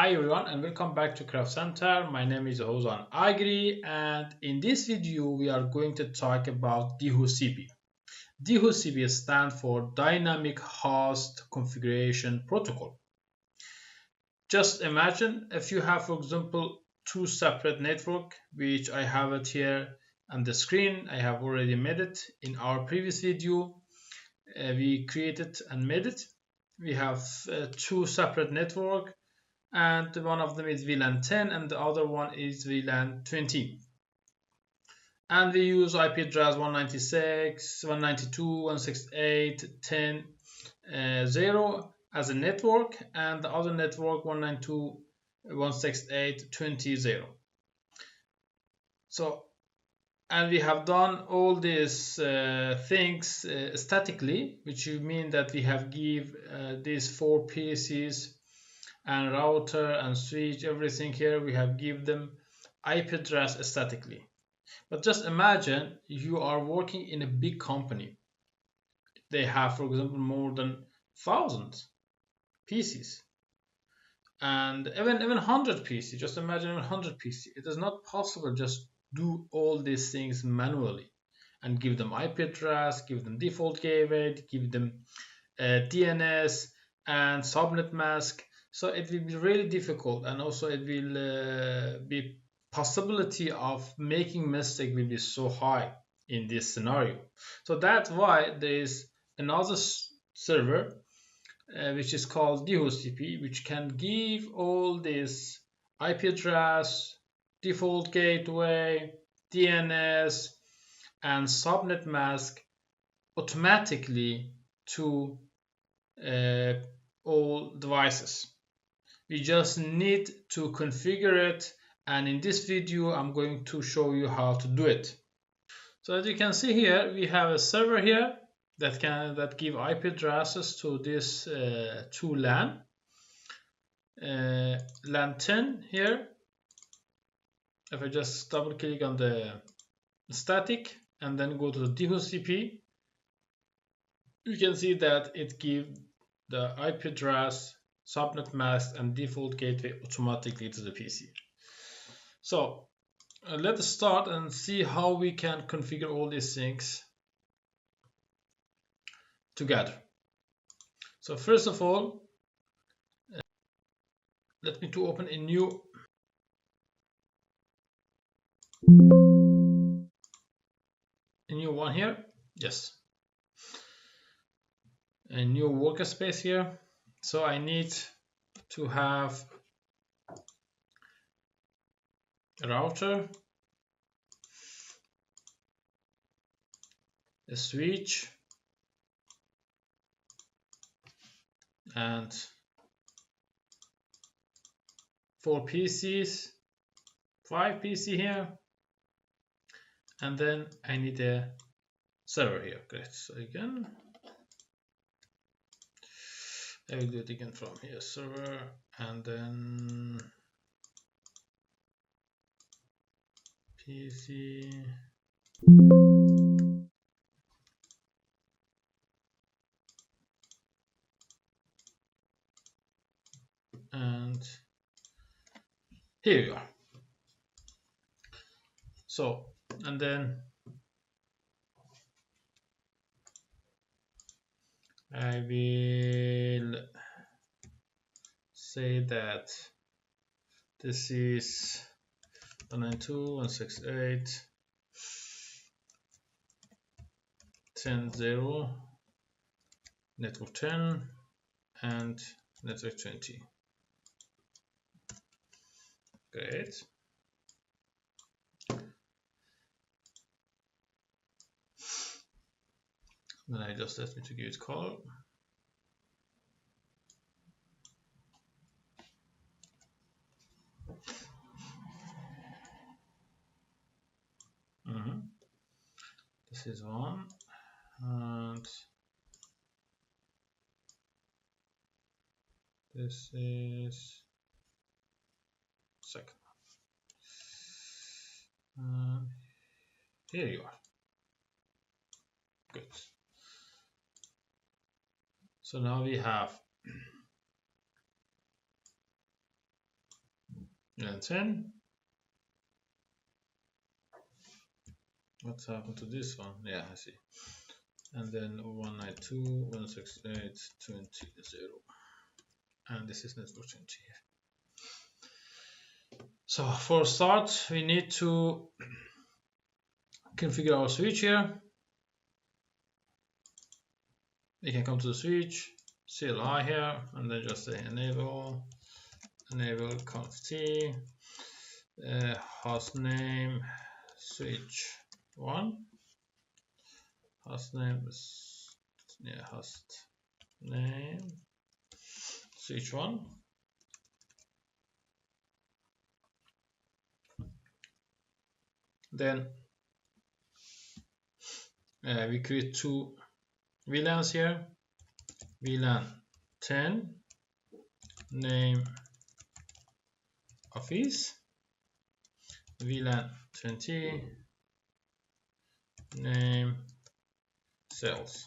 Hi everyone and welcome back to Craft Center. My name is Ozan Agri and in this video we are going to talk about DHCP. DHCP stands for Dynamic Host Configuration Protocol. Just imagine if you have, for example, two separate networks, which I have it here on the screen. I have already made it in our previous video. We created and made it. We have two separate networks, and one of them is VLAN 10 and the other one is VLAN 20. And we use IP address 196, 192, 168.10.0 as a network, and the other network 192.168.20.0. So, and we have done all these things statically, which means that we have give these four PCs and router and switch, everything here we have give them IP address statically. But just imagine you are working in a big company. They have, for example, more than thousands PCs and even 100 PC. Just imagine 100 PC. It is not possible just do all these things manually and give them IP address, give them default gateway, give them DNS and subnet mask. So it will be really difficult, and also it will be possibility of making mistake will be so high in this scenario. So that's why there is another server which is called DHCP, which can give all this IP address, default gateway, DNS, and subnet mask automatically to all devices. We just need to configure it, and in this video I'm going to show you how to do it. So as you can see here, we have a server here that give IP addresses to this two LAN. LAN 10 here. If I just double click on the static and then go to the DHCP, you can see that it gives the IP address, subnet mask, and default gateway automatically to the PC. So let's start and see how we can configure all these things together. So first of all, let me to open a new one here. Yes, a new workspace here. So I need to have a router, a switch, and 4 PCs, 5 PC here, and then I need a server here. Great. So again, I will do it again from here, server, and then PC, and here you are. So, and then I will say that this is 192.168.10.0, network 10 and network 20. Great. Then I just let me to give it color. This is one, and this is second. Here you are. Good. So now we have VLAN 10. What's happened to this one? Yeah, I see. And then 192.168.20.0. And this is network 20. So for start, we need to configure our switch here. We can come to the switch, CLI here, and then just say enable conft host name switch 1, host name switch 1. Then we create two VLANs here. VLAN 10 name office, VLAN 20 name sales.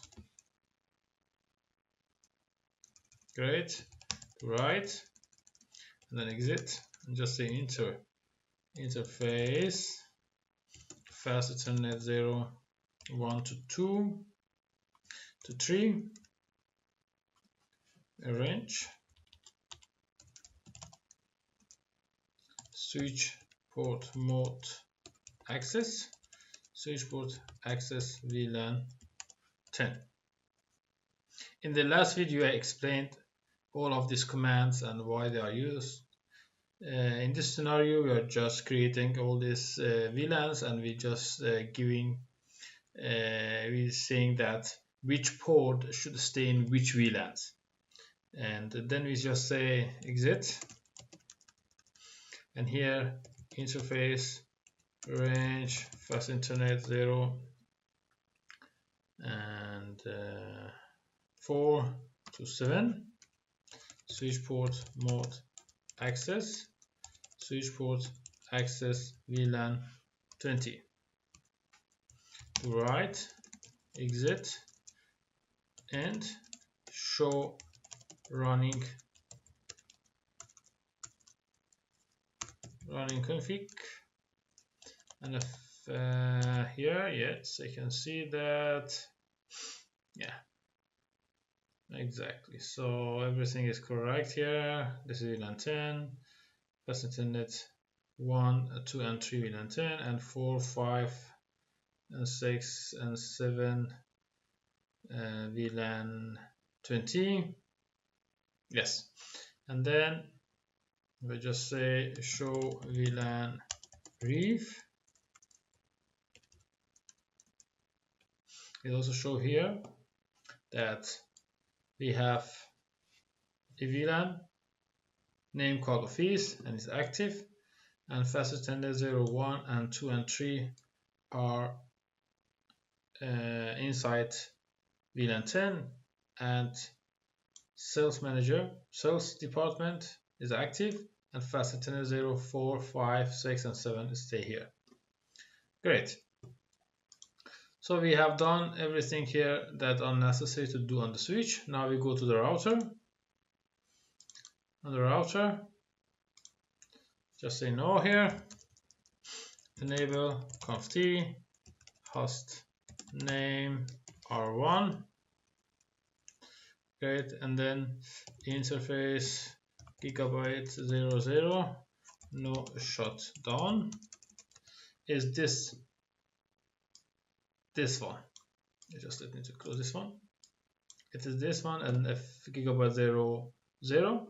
Great. Right, and then exit and just say interface fast Ethernet 0 1 to 2 to 3 arrange switch port mode access switch port access VLAN 10. In the last video I explained all of these commands and why they are used. In this scenario we are just creating all these VLANs and we just we're saying that which port should stay in which VLANs, and then we just say exit, and here interface range fast Ethernet 0 and 4 to 7 switch port mode access switch port access VLAN 20 to right exit and show running config, and if here, yes, I can see that. Yeah, exactly. So everything is correct here. This is VLAN 10, fast Ethernet 1, 2, and 3 VLAN 10, and 4, 5, and 6, and 7 VLAN 20. Yes, and then we just say show VLAN ref. It also show here that we have a VLAN name called office and it's active, and fast Ethernet 0, 1, and 2, and 3 are inside VLAN 10, and sales department is active, and fast Ethernet 0, 4, 5, 6, and 7 stay here. Great. So we have done everything here that are necessary to do on the switch. Now we go to the router. On the router, just say no here. Enable conft host name R1. Great, and then interface gigabyte 00 no shutdown is this one. Just let me to close this one. It is this one, and if gigabyte 00,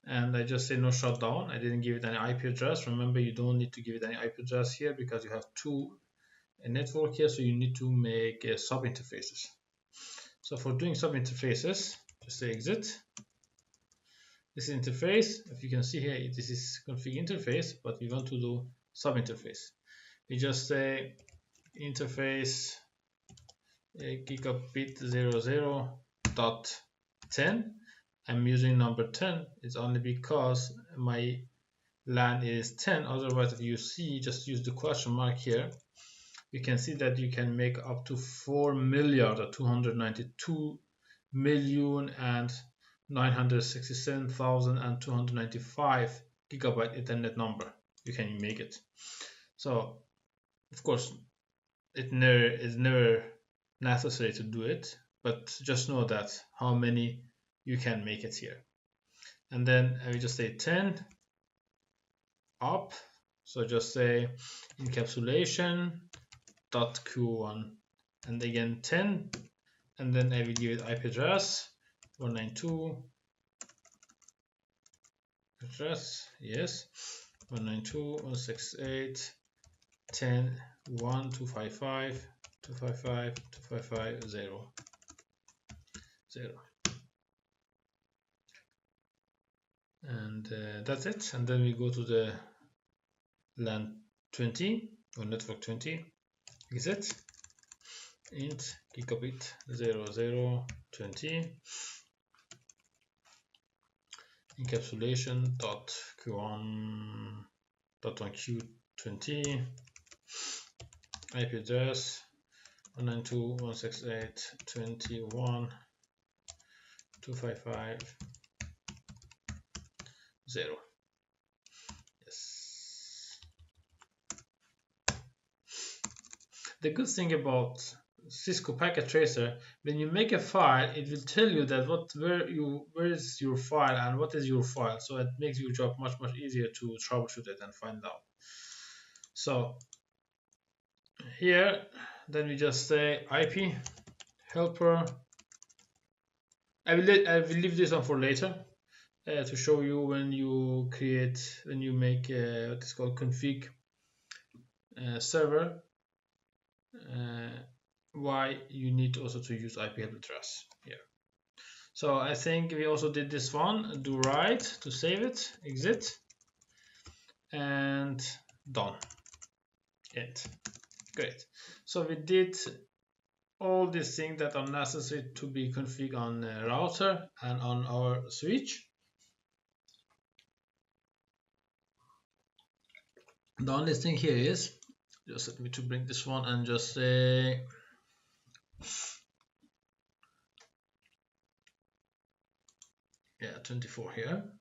and I just say no shutdown. I didn't give it any IP address. Remember, you don't need to give it any IP address here because you have two network here, so you need to make sub interfaces. So for doing sub interfaces, just say exit. This is interface. If you can see here, this is config interface, but we want to do sub interface. We just say interface gigabit 00.10. I'm using number 10. It's only because my LAN is 10. Otherwise, if you see, just use the question mark here. You can see that you can make up to 4,292,967,295 gigabyte Ethernet number. You can make it. So of course it is never necessary to do it, but just know that how many you can make it here. And then I will just say 10 up. So just say encapsulation dot q1 and again 10, and then I will give it IP address 192 address, yes, 192.168.10.1.255.255.255.0 and that's it. And then we go to the LAN 20 or network 20 exit int gigabit 0020 encapsulation dot q1 dot on q20 IP address 192.168.21.255.0. Yes. The good thing about Cisco Packet Tracer, when you make a file, it will tell you that where is your file and what is your file. So it makes your job much easier to troubleshoot it and find out. So here, then we just say IP helper. I will leave this one for later to show you when you make what is called config server. Why you need also to use IP address here. So I think we also did this one. Do write to save it, exit, and done. End. Great. So we did all these things that are necessary to be configured on the router and on our switch. The only thing here is just let me to bring this one and just say yeah 24 here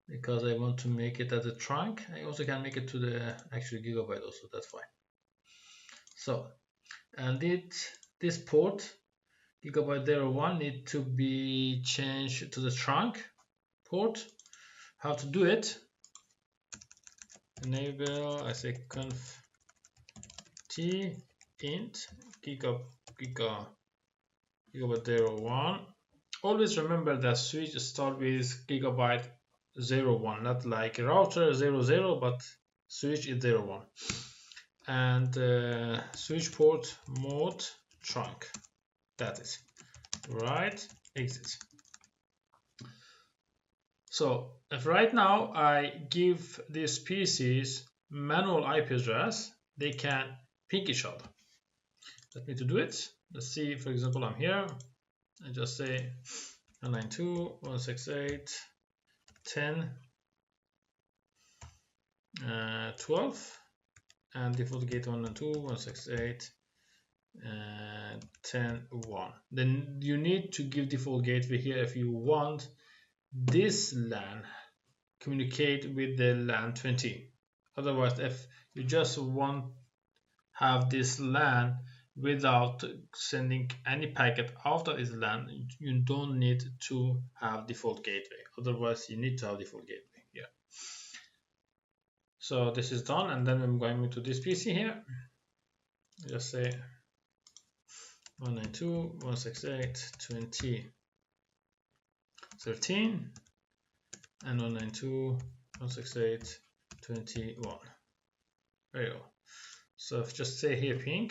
because I want to make it as a trunk. I also can make it to the actual gigabyte also, that's fine. So and this port gigabyte 01 need to be changed to the trunk port. How to do it? Enable, I say conf t int gigabyte 01. Always remember that switch start with gigabyte 01, not like router 00, but switch is 01. And switch port mode trunk. That is right. Exit. So if right now I give these PCs manual IP address, they can ping each other. Let me to do it. Let's see, for example, I'm here. I just say 192.168.10.12 and default gate 192.168.10.1. Then you need to give default gateway here if you want this LAN communicate with the LAN 20. Otherwise, if you just want have this LAN without sending any packet out of this LAN, you don't need to have default gateway. Otherwise, you need to have default gateway here. So this is done, and then I'm going to this PC here. Just say 192.168.20.13 and 192.168.21. There you go. So if just say here ping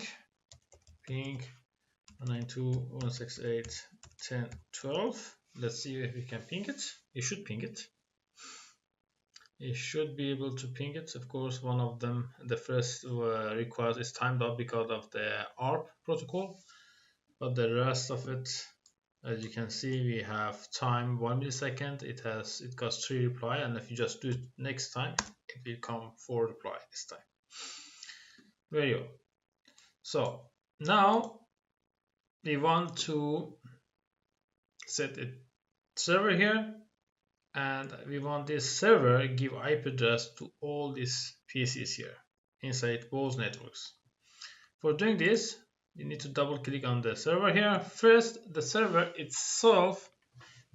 192.168.10.12. Let's see if we can ping it. You should ping it. You should be able to ping it. Of course, one of them, the first request is timed up because of the ARP protocol, but the rest of it, as you can see, we have time 1 millisecond. It got 3 reply, and if you just do it next time, it will come 4 reply this time. There you go. So now we want to set a server here and we want this server give IP address to all these PCs here inside both networks. For doing this, you need to double click on the server here. First, the server itself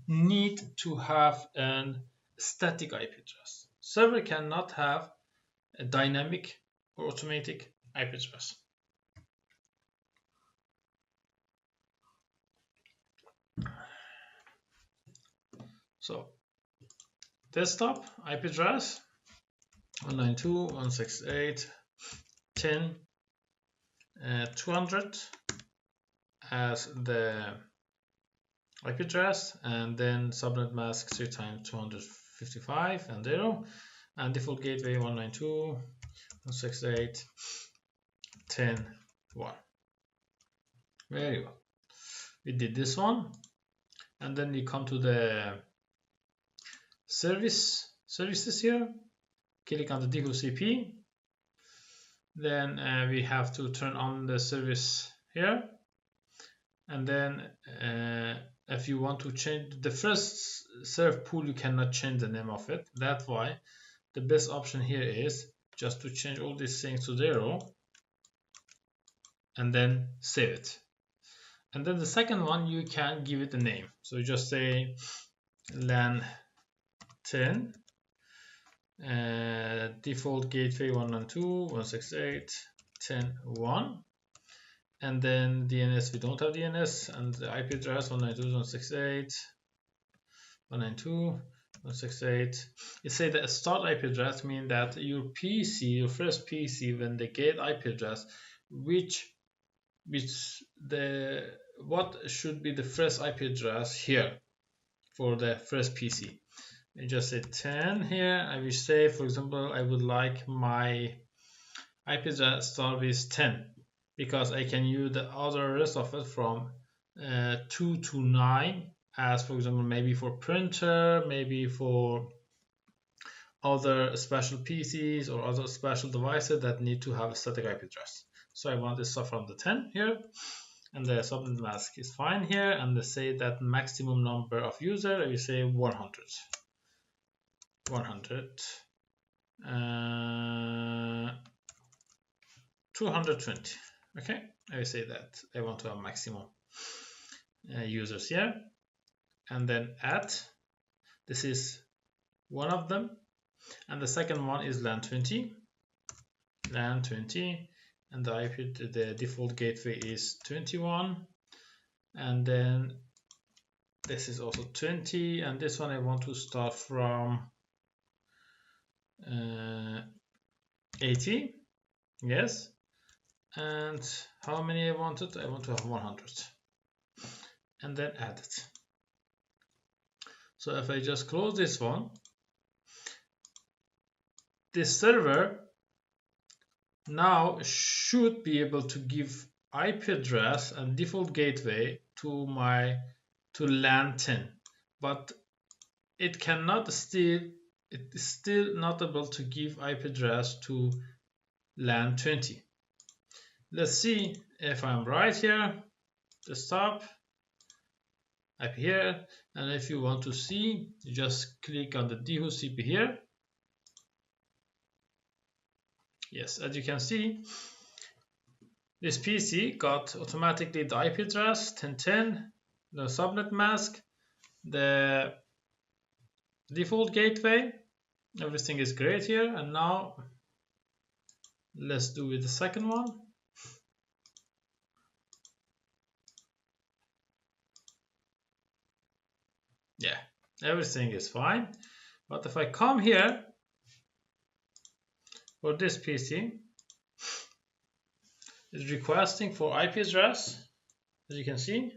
need to have a static IP address. Server cannot have a dynamic or automatic IP address. So desktop IP address 192.168.10.200 as the IP address, and then subnet mask 3 times 255 and 0, and default gateway 192.168.10.1. Very well. We did this one, and then we come to the services here. Click on the DHCP. Then we have to turn on the service here, and then if you want to change the first serve pool, you cannot change the name of it. That's why the best option here is just to change all these things to 0 and then save it. And then the second one, you can give it a name. So you just say LAN 10 default gateway 192.168.10.1, and then DNS, we don't have DNS, and the IP address 192.168.192.168. You say the start IP address means that your PC, your first PC, when they get IP address, what should be the first IP address here for the first PC. You just say 10 here. I will say, for example, I would like my IP address start with 10, because I can use the other rest of it from 2 to 9 as, for example, maybe for printer, maybe for other special PCs or other special devices that need to have a static IP address. So I want to start from the 10 here, and the subnet mask is fine here, and they say that maximum number of users, I will say 100. 220. Okay, I will say that I want to have maximum users here, and then add. This is one of them, and the second one is LAN 20, and the IP, the default gateway is 21, and then this is also 20, and this one I want to start from 80. Yes, and how many I wanted? I want to have 100, and then add it. So if I just close this one, this server now should be able to give IP address and default gateway to LAN 10, but it is still not able to give IP address to LAN 20. Let's see if I'm right here. Desktop IP here, and if you want to see, you just click on the DHCP here. Yes, as you can see, this PC got automatically the IP address 1010, the subnet mask, the default gateway, everything is great here. And now let's do with the second one. Yeah, everything is fine. But if I come here for this PC, it's requesting for IP address, as you can see,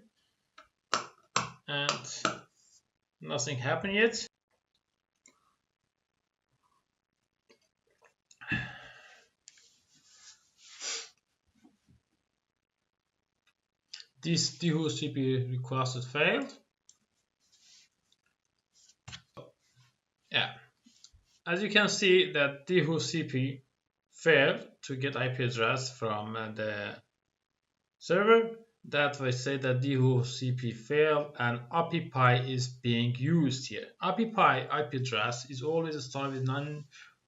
and nothing happened yet. This DHCP requested failed. Yeah, as you can see that DHCP failed to get IP address from the server, that we say that DHCP failed and API is being used here. API IP address is always started with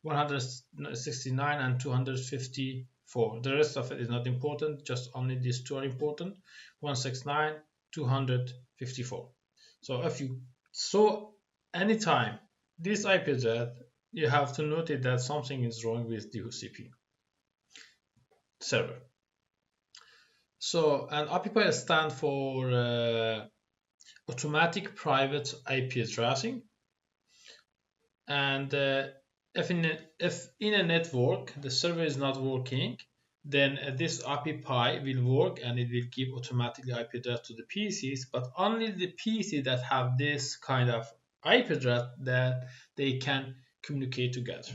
169 and 254. The rest of it is not important, just only these two are important. 169, 254. So if you saw anytime this IP address, you have to note that something is wrong with DHCP server. So, and API stands for automatic private IP addressing. And if in a network the server is not working, then this API will work and it will give automatically IP address to the PCs, but only the PC that have this kind of IP address that they can communicate together,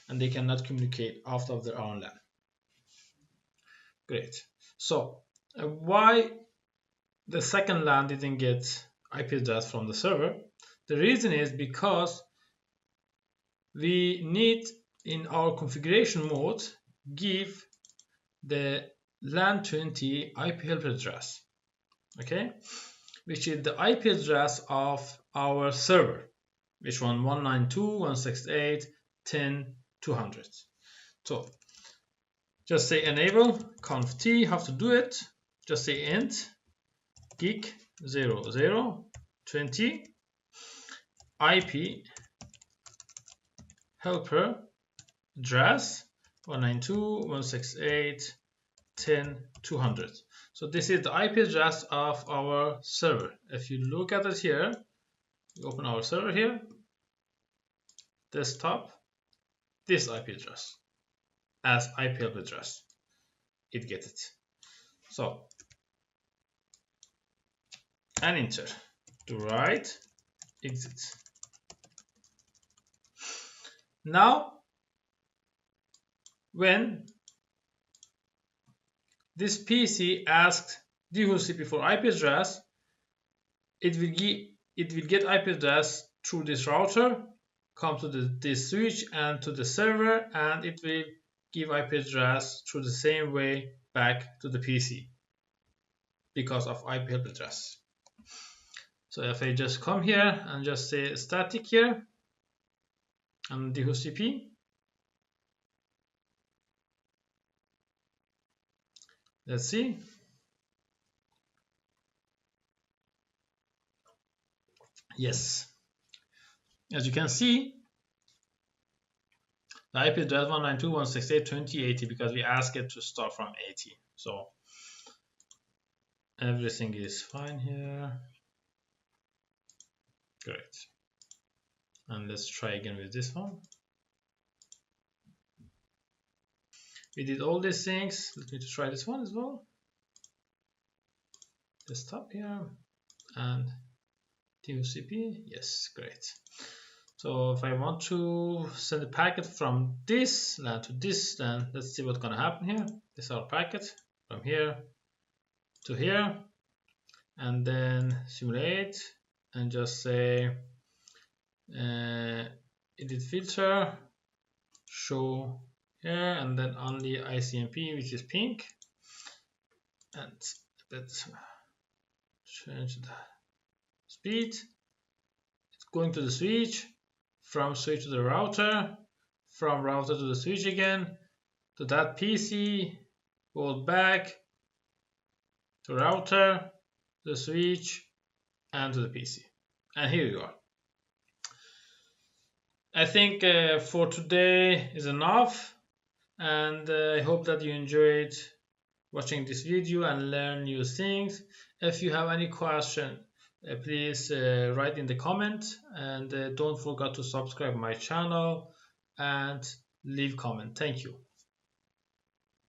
and they cannot communicate out of their own LAN. Great. So why the second LAN didn't get IP address from the server? The reason is because we need in our configuration mode give the LAN 20 IP helper address, okay, which is the IP address of our server, which one 192.168.10.200. So just say enable conf t, how to do it, just say int geek 0020 IP helper address 192.168.10.200. So this is the IP address of our server. If you look at it here, we open our server here, desktop, this IP address as IP helper address, it gets it. So, and enter to write exit. Now, when this PC asks DHCP for IP address, it will get IP address through this router, come to this switch and to the server, and it will give IP address through the same way back to the PC because of IP helper address. So if I just come here and just say static here and DHCP, let's see. Yes, as you can see, the IP address 192.168.20.80 because we asked it to start from 80. So everything is fine here. Great. And let's try again with this one. We did all these things. Let me try this one as well. Desktop here and DHCP. Yes, great. So if I want to send a packet from this LAN to this LAN, let's see what's going to happen here. This is our packet from here to here, and then simulate and just say edit filter, show here, and then only ICMP, which is pink, and let's change the speed. It's going to the switch, from switch to the router, from router to the switch again, to that PC, go back to router, the switch, and to the PC. And here you are. I think for today is enough, and I hope that you enjoyed watching this video and learn new things. If you have any question, please write in the comment, and don't forget to subscribe my channel and leave comment. Thank you.